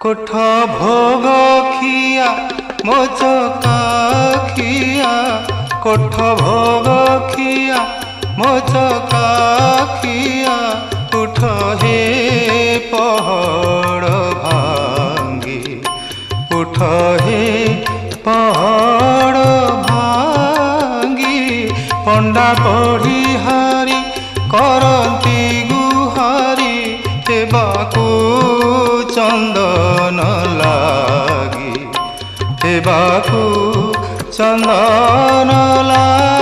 কোঠ ভোগ খিয়া মোচকাখিয়া, কোঠ ভোগ খিয়া মোচকাখিয়া, উঠ হে পহড় ভাঙ্গি, উঠ হে পহড় ভাঙ্গি। পণ্ডা পঢ়ি হারি করন্তি গুহারি, হেবাকু চন্দন লাগি, হেবাকু চন্দন লাগি।